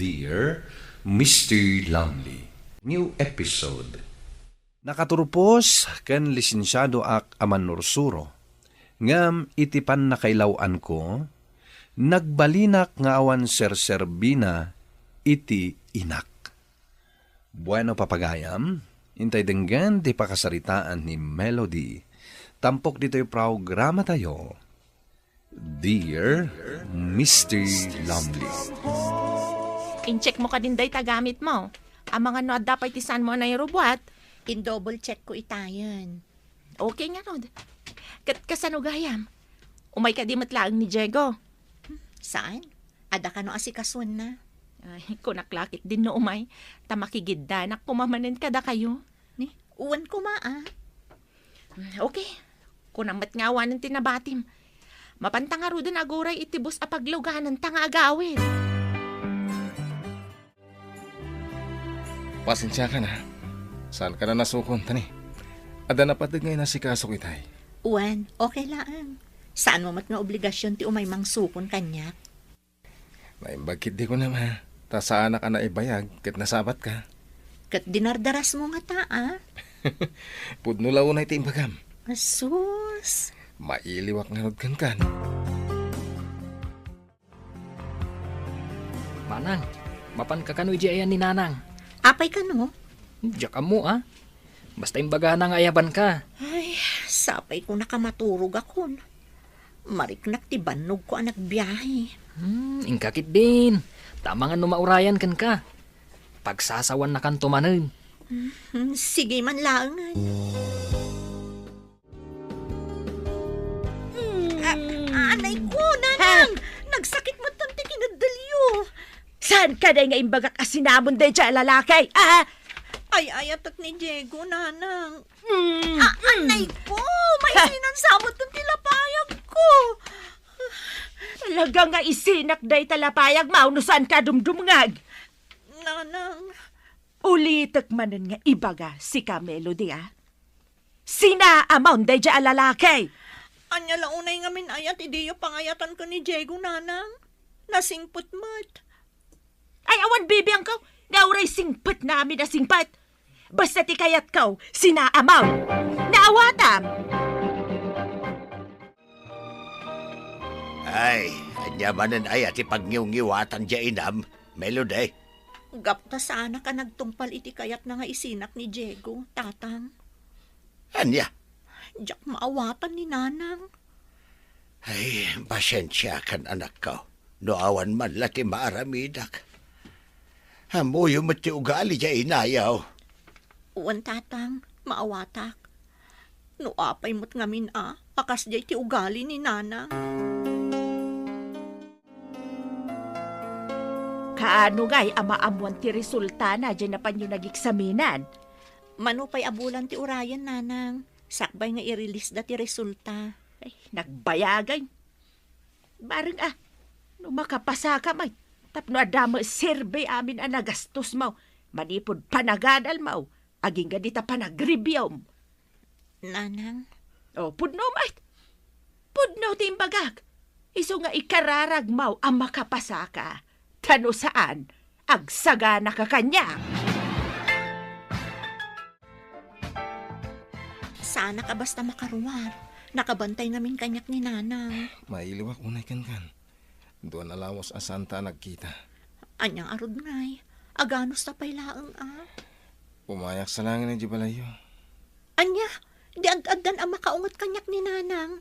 Dear Mr. Lumley. New episode. Nakaturupos ken lisensyado ak aman nursuro. Ngam itipan na kailawan ko, nagbalinak nga awan serserbina iti inak. Bueno papagayam, intay denggan di pakasaritaan ni Melody. Tampok dito'y programa tayo. Dear Mr. Lumley. In-check mo ka din day tagamit mo. Ang mga no dapat tisan mo na yung robot. In-double check ko itayan. Okay nga Rod. Kasanugayam. Umay ka di matlaang ni Diego. Saan? Ada ka no asikasuan na. Ay, kunaklakit din no umay. Tamakigid na pumamanin ka da kayo. Ni, uwan ko maa. Okay. Kunamat ngawa ng tinabatim. Mapantanga ro din aguray itibos a pagluganan tanga agawin. Pasensya ka na. Saan ka na nasukon, tani? Ada na patig ngayon na si kaso kitay. Uwan, okay lang. Saan mo mat nga obligasyon ti umay mang sukon kanya? Naimbagkit di ko na ma. Ta saan ka na ibayag, kat nasabat ka. Kat dinardaras mo nga taa. Pudno lao na iti imbagam. Asus. Mailiwak nga nodkan kan. Manang, mapan ka kano iji ayan ni Nanang. Apay ka no? Diyak mo Basta imbaga na nga ayaban ka. Ay, sapay ko nakamaturog akon. Mariknak ti bannog ko anak biyahe. Ingkakit din. Tama nga numaurayan kan ka. Pagsasawan na kan tumanin. Sige man lang. Anay ko, Nanang! Nagsakit mo tanti kinadalyo. Saan ka day nga imbagak asinamon day dyan lalaki? Ay, ayatak ni Diego, Nanang. Anay ko! May sinansamot ng tilapayag ko. Talaga nga isinak day talapayag maunusan ka dumdumngag. Nanang. Ulitak manen nga ibaga si Melody Sina amon day dyan lalaki? Anya lang unay nga minayat, idiyo pangayatan ko ni Diego, Nanang. Nasingput mat. Ay awan bibiyang ka, nauray singpat namin na singpat. Basta ti kayat kaw, sina amaw. Naawatam. Ay, anyamanan ay ati pagngiw-ngiwatan dya inam, Melody. Gapta sana ka nagtungpal iti kayat na nga isinak ni Diego, tatang. Anya? Diyak maawatan ni Nanang. Ay, pasensya kan anak ko. Noawan man lati maaramidak. Hamuyo mo ti ugali dya inayaw. Uwan, tatang, maawatak. No apay mo't ngamin akas jay ti ugali ni Nanang. Kaano gay amaamuan ti resulta na dyan na panyo nagiksaminan? Manupay abulan ti urayan, Nanang. Sakbay nga i-release da ti resulta. Ay, nagbayagay. Barang no makapasa ka may. Tapno adamo serbe amin ang nagastos mo. Manipod panagadal mo. Aging ganita panagribyaw. Nanang? O, pudno may. Pudno timbagak. Iso nga ikararag mo ang makapasa ka. Tano saan? Agsaga na ka kanya. Sana ka basta makaruwar. Nakabantay namin kanyak ni Nanang. Mailiwak unay kan. Doon alawas asanta nagkita. Anyang arod ngay. Aganos na pailaang Pumayak sa langin ng Jibalayo. Anya, di ag-agdan ang makaungot kanyak ni Nanang.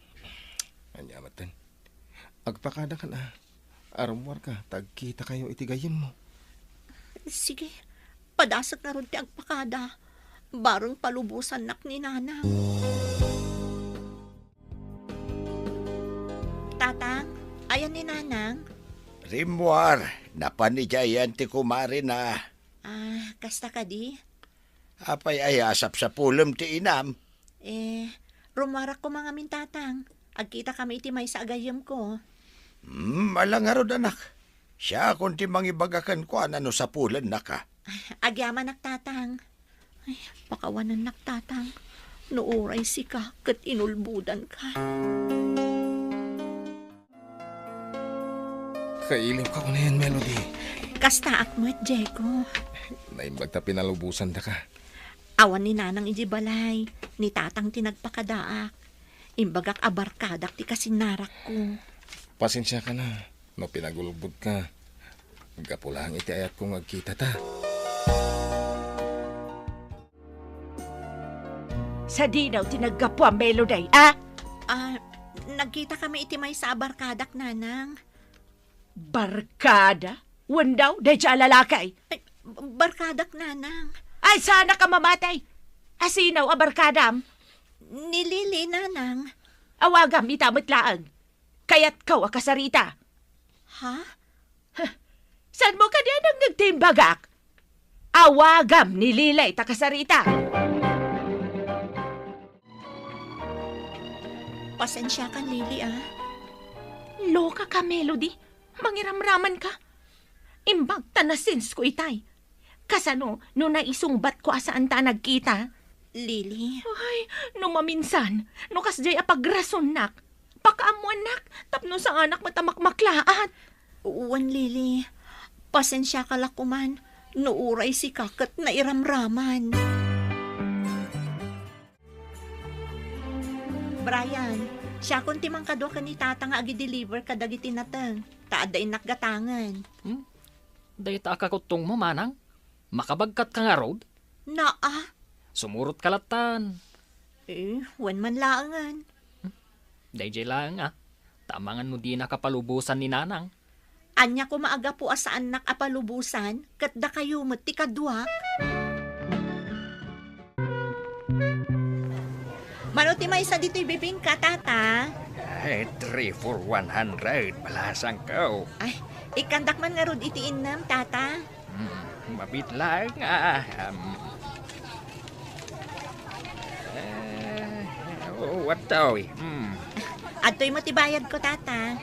Anya matan. Agpakada ka na. Arumwar ka, tagkita kayo itigayim mo. Sige, padasag na ron ti agpakada. Barong palubusan nak ni Nanang. Tatang, ayan ni Nanang. Rimwar, napanijayan ti kumari na. Kasta ka di? Apay ay asap sa pulom ti inam. Rumarak ko mga mintatang. Agkita kami iti may sa agayam ko. Malangarod anak. Siya kung ti mangibagakan ko ano sa pulan na ka. Agyaman naktatang. Ay, pakawanan naktatang. Nooray si ka, kat inulbudan ka. Nakailim ka ko na yan, Melody. Kasta akmat, Diego. Naimbag ta pinalubusan da ka. Awan ni nanang ijibalay, ni tatang tinagpakadaak. Imbagak abarkadak ti kasinarak ko. Pasensya ka na. No pinagulubod ka. Gapulang iti ayat kong agkita ta. Sa dinaw tinaggapo ang Melody, ah? Nagkita kami iti may sa abarkadak, nanang. Barkada? Wandaw, day siya lalakay. Ay, barkadak, nanang. Ay, sana ka mamatay. Asinaw ang barkadam. Ni Lili, nanang. Awagam itamot laang. Kaya't kaw akasarita. Ha? San mo ka din ang nagtimbagak? Awagam ni Lilay takasarita. Pasensya ka, Lili, Loka ka, Melody. Mangiramraman ka. Imbag tanasins ko itay. Kasano, no naisungbat ko asaan ta nagkita. Lili. Ay, no maminsan, no kasjay apagrason nak. Pakaamo anak, tapno sa anak matamakmaklaat. Uwan, Lili. Pasensya ka lakuman. Nuuray si kakat na iramraman. Brian, siya kung timang kadwa ka ni tata nga agi-deliver ka dagiti natang. Taaday nakgatangan. Dayta akakutong mo, manang. Makabagkat ka nga road. Sumurot kalatan. Wan man laangan. Dayjay lang Tamangan mo di nakapalubusan ni nanang. Anya ko maaga po asaan nakapalubusan, kat da kayo mo ti kadwa. Manuti may isa dito'y bibingka, tata. Ay, 3 for 100. Balasang ko. Ay, ikandak man nga rod itiin nam, tata. Mabit lang what daw Adto'y matibayad ko, tata.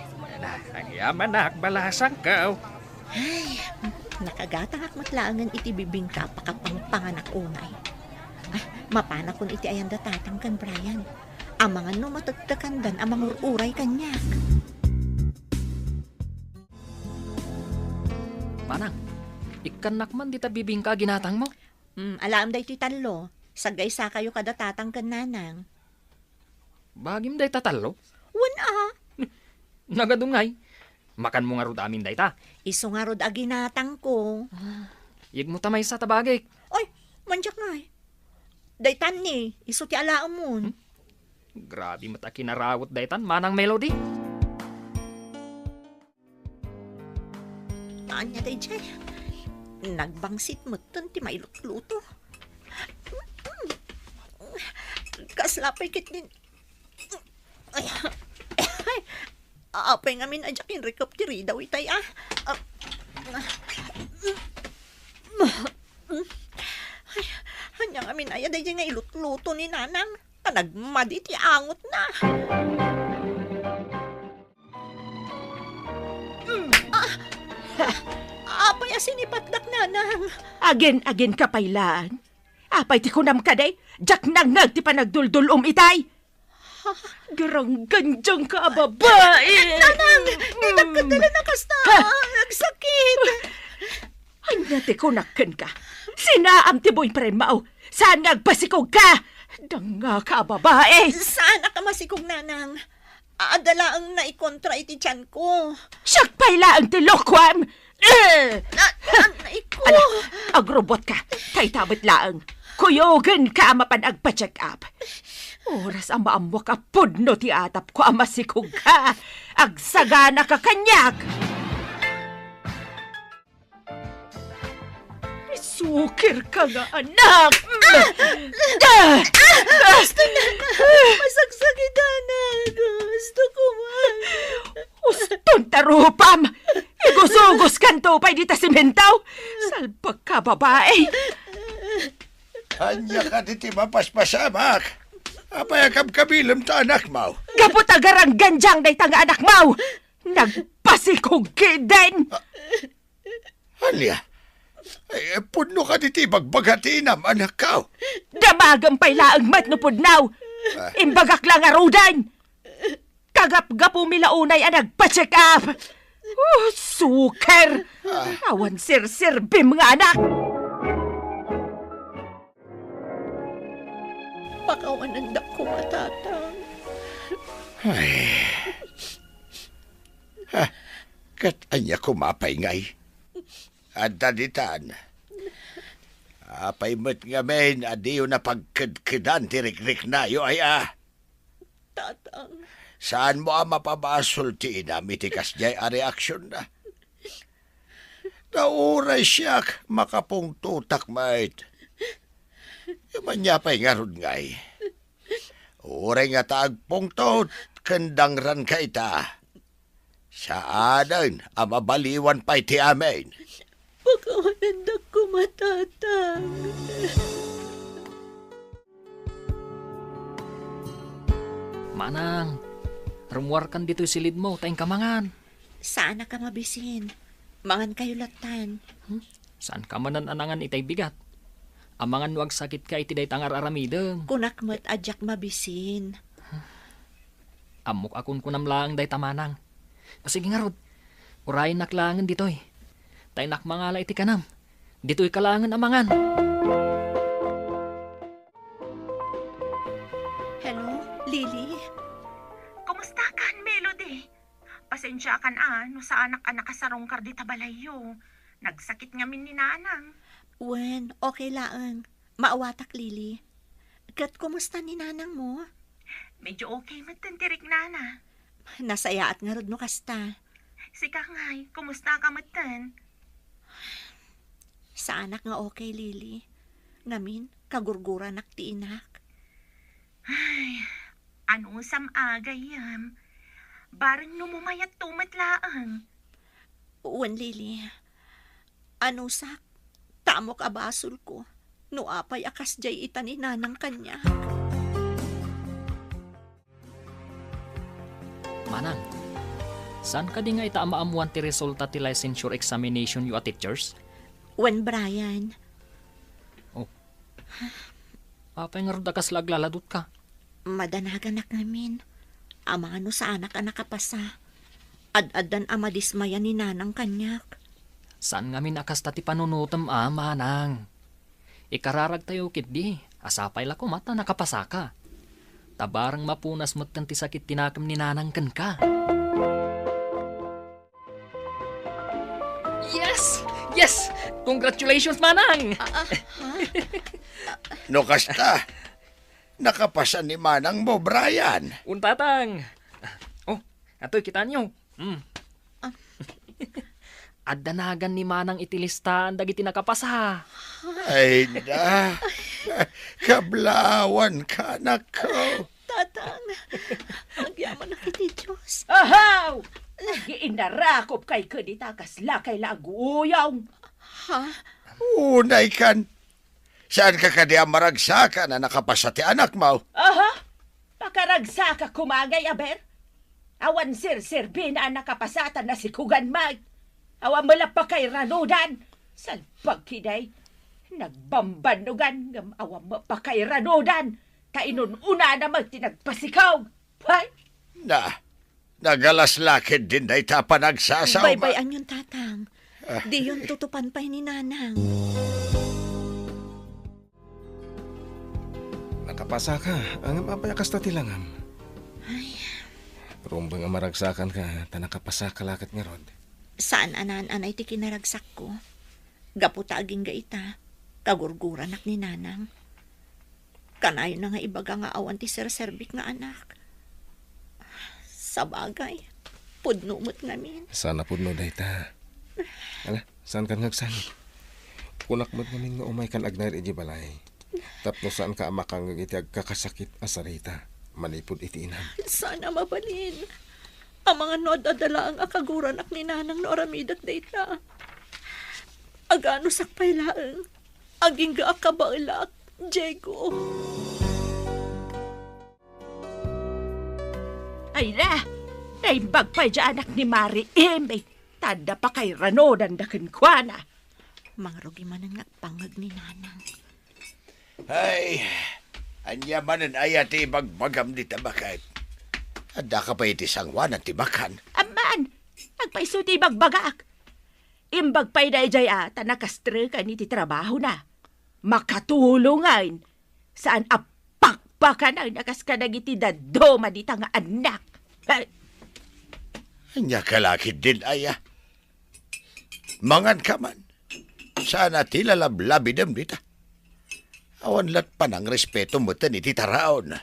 Ang yaman na, balasang ko. Ay, nakagatang akmatlaangan iti bibingka pakapangpanganak unay. Ay, mapana kun iti ayanda tatang kan Brian. Amangan no matagtakandan amang ururay kanyak. Manang, ikanak man di ta bibingka ginatang mo. Alam da iti talo. Sagay sa kayo kada tatang kan nanang. Bagim day tatalo. Wan Nagadungay. Makan mo nga rod amin day ta. Iso nga rod aginatang ko. Yig mo tamay sa tabagik. Ay, manjak nga Daytan ni, iso ti alaam mo. Grabe mata kinarawat daytan, manang Melody. Anya day jay. Nagbangsit mo ton ti mailutluto. Kaslapay kit din. Ay, apay ngamin adyakin rekopteri daw itay Ay, hanya ngamin ay aday nga ilutluto ni nanang. Nagmadi ti angot na. Apay asinipatlak nanang. Agin ka pailaan. Apay ti kunam ka day. Jak nangag ti panagduldul itay. Garang ganjang ka, babae. Nanang, nagkadala na kasta. Nagsakit. Anya ti kunakan ka. Sinaam ti boy premao. Saan nagpasikog ka? Danga ka, babae. Saan ka masikog, nanang? Adala ang naikontra iti tiyan ko. Siyak pailaan ti lokwam. Nanay ko. Ala, agrobot ka. Tay-tabot laang. Kuyogan ka mapan agpa-check up. Oras ang maamwa ka pudno ti atap ko ang masikog ka. Agsagana ka kanyak. Sukir ka nga, anak. Gusto na. Masagsagit, nanang. Gusto ko man. Uston tarupam. Igusugos kanto pa'y di ta simentaw. Salpag ka, babae. Anya ka diti mapaspasamak. Apay kabilam ta anak mo. Gapot agarang ganjang day tanga anak mau. Nagpasikog din. Anya? Puno ka diti bagbagatinam anak ka. Damagang pailaang matnupod now. Imbagak lang arudan. Kagap-gapo milaunay ang nagpa-check up. Oh, suker! Awan sir-serbi mga anak! Pakawanan da ko matatang. Kat anya kumapay ngay. At daditan. Apay met nga men, adiyo na pagkadkadan tirik-rik na yo ay Tatang. Saan mo mapabasol ti ina, mitikas niya'y a reaksyon na. Nauray siyak, makapungtutak mait. Yaman niya pa'y ngarod ngay. Uray nga taagpungtot, kandangran ka ita. Saanan, amabaliwan pa'y ti amin. Pakawanan da ko matatang. Manang, rumuarkan dito silid mo, tayong kamangan. Sana ka mabisin. Mangan kayo latan. Saan ka manan anangan itay bigat? Amangan wag sakit ka iti day tangar aramideng. Kunak mo't adyak mabisin. Amok akon kunam lang day tamanang. Sige nga rod, urayin naklangan ditoy. Tay nakmangala iti kanam. Dito'y kalangan amangan. Hello, Lily? Kumusta kan, Melody? Pasensya kan no sa anak-anak kasarong kardita balayo. Nagsakit nga min ni nanang. Wen, okay laang. Maawatak, Lily. Kat, kumusta ni nanang mo? Medyo okay matantirik nana. Nasayaat nga rod no kasta. Sika ngay, kumusta ka matan? Sa anak nga okay, Lily. Ngamin, kagurguran ti inak. Ay, anong samagay yam? Barang numumayat tumat laang. Wen, Lily. Ano sak? Tamok abasol ko. No apay akas jay itanin nanang kanya. Manang, saan ka di nga itaamaamuan ti resulta ti licensure examination you a teachers? Wen, Brian. Apay nga rod akas laglaladot ka. Madanagan namin. Ama ano sa anak nakapasa. Ad-adan ama dismaya ni nanang kanyak. Saan nga min akas tati panunutam manang? Ikararag tayo kit di. Asapay la kumata nakapasa ka. Tabarang mapunas mo't kan ti sakit tinakam ni nanang kan ka. Yes! Yes! Congratulations, manang! No kasta, nakapasa ni manang mo, Brian. Untatang! Oh, ato'y kita niyo. Adanagan ni manang itilistaan dagiti nakapasa. Ay da, kablawan ka na ko. Tatang, agyaman na kiti Diyos. Ahaw! Giinarakop kay kadita kasla kay laguyaw. Ha? Unay kan. Saan ka kadi maragsakan na nakapasa ti anak mo? Aha! Pakaragsa ka kumagay, aber. Awan sir-sirbi na nakapasatan na si Kugan Mag. Awan malap pa kay Ranudan. Salpag kiday. Nagbambanugan. Awan mo pa kay Ranudan. Kainon una na magtinagpasikaw. Hay? Nagalaslakid din na ita panagsasaw. Baybayan yung tatang. Di yun tutupan pa ni nanang. Nakapasa ka. Ang mapayakas na tilangam. Ay, Rumbang maragsakan ka. Ta nakapasa ka lakat nga rod. saan anan-anay ti kinaragsak ko? Gaputa aging gaita. Kagurguran ak ni nanang. Kanayo na nga ibaga nga awan ti sir-serbik nga anak. Sabagay, pudnumot namin. Sana po no dayta. Ala, saan ka ngagsan? Kunak mo't namin nga umay kan agnar iji balay. Tapno saan ka amakang iti kakasakit asarita. Manipod iti inam. Sana mabalin. Ang mga nod adala ang akaguran ak ni nanang no aramidak dayta. Agano sakpay laang. Aging ga akabailak, Diego. Ay na! Naimbag pa dyan anak ni Mari Eme. Tanda pa kay Ranodan da kenkwana. Mangrugi man ang pangag ni nanang. Ay, anya manan ayat ibagbagam di tabakat. Ada ka pa iti sangwan at tibakan. Aman! Agpaiso ti bagbagaak. Imbag pa'y na ijay ata nakastre ka ni ti trabaho na. Makatulungan. Saan apakpakan ang nakas ka nagiti dadoma di nga anak. Anya kalakid din aya. Mangan ka man. Sana tila lablabidam dita. Awan lat pa ng respeto mo tan iti taraon.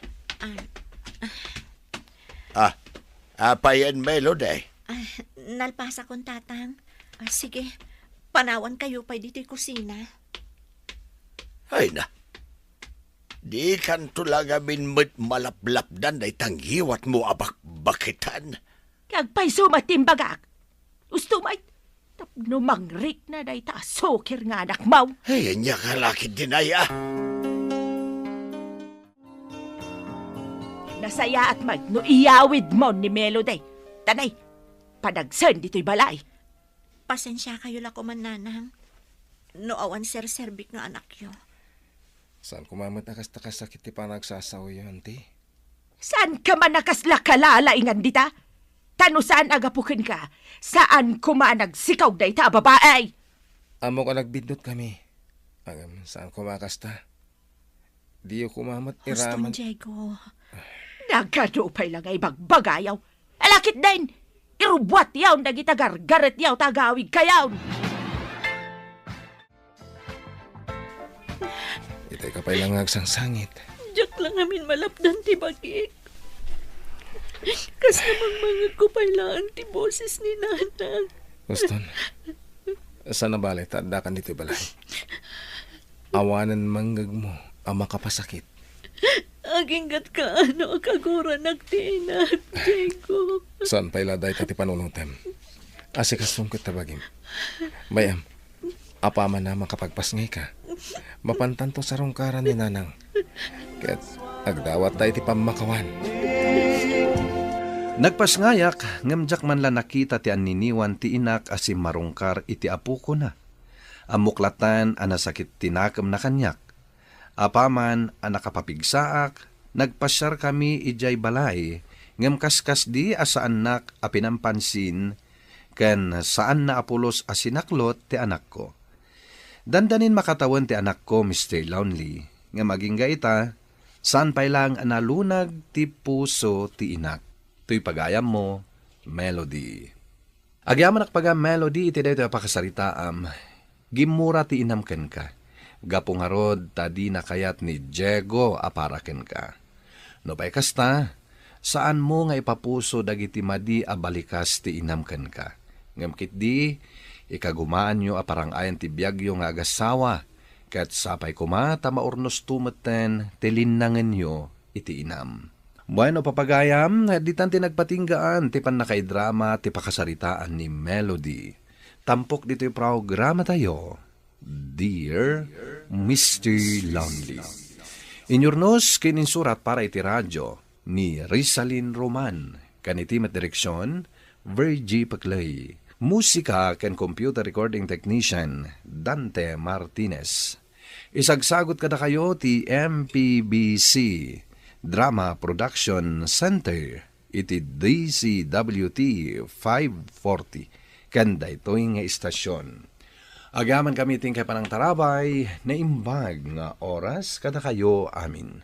Apayan melody. Nalpasa kong tatang. Sige, panawan kayo pa dito kusina. Ay na. Di kan tulagamin malaplapdan na itanghiwat mo abak-bakitan. Kagpay sumatimbagak. Gusto may tapno mangrik na day ta sokir nga anak mau. Ay, anya kalakid din aya. Nasaya at mag no iyawid mo ni Melody. Tanay, padagsan dito'y balay. Pasensya kayo lako man nanang. No awan serbik nga anak yo. Saan kumamat akas takasakit ti panagsasaw yun, ti? Saan ka man nakaslakalalaingan dita? Tano saan agapukin ka? Saan kumanagsigaw day ta babae? Amo ka nagbindot kami. Saan kumakasta? Di yo kumamat iraman. Huston, Diego. Nagadupay lang ay bagbagayaw. Alakit din! Irubwat yaw, nagitagargaret yaw, tagawig kayaw. Itay ka pa'y lang agsangsangit. Diyak lang amin malapdan ti bagik. Kas namang mga kupaylaan ti boses ni nanang. Huston, saan na balay? Tanda ka nito balay. Awanan manggag mo ang makapasakit. Aginggat ka ano kagura nagtiinak, Diego. Saan pa'y laday tati panunutem? Asikasong ko tabagim. Bayam, apaman na makapagpasngay ka. Mapantanto sa rongkaran ni nanang. Kaya't agdawat tayo ti pamakawan. Nagpasngayak, ngamjak man la nakita ti aniniwan ti inak asim marungkar iti apu ko na. Amuklatan anasakit tinakam na kanyak. Apaman anakapapigsaak, nagpasyar kami ijay balay, ngam kaskas di asaan nak apinampansin, ken saan na apulos asinaklot ti anak ko. Dandanin makatawan ti anak ko, Mr. Lonely, nga maging gaita, saan pa'y lang analunag ti puso ti inak. Tuy pagayam mo, Melody. Agyaman akpaga Melody, iti dayo pakasaritaam, gimura ti inamken ka. Gapong harod, tadi na kayat ni Diego aparaken ka. No pa'y kasta, saan mo nga ipapuso dagiti madi abalikas ti inamken ka. Ngamkit di, ikagumaan nyo aparang ayan ti biyagyo nga agasawa, kat sapay kumata maurnos tumeten, tilinangan nyo iti inam. Bueno, papagayam, ditan ti nagpatinggaan, ti pan nakaidrama, ti pakasaritaan ni Melody. Tampok dito'y programa tayo, Dear Mr. Lonely. Inyornos kininsurat para iti radyo ni Rizalyn Roman, kanitimat direksyon, Virgie Paclay. Musika ken computer recording technician, Dante Martinez. Isagsagot kada kayo ti MPBC Drama Production Center, iti DCWT 540, kanda ito'y nga istasyon. Agaman kami ting kay panang tarabay na imbag nga oras kada kayo amin.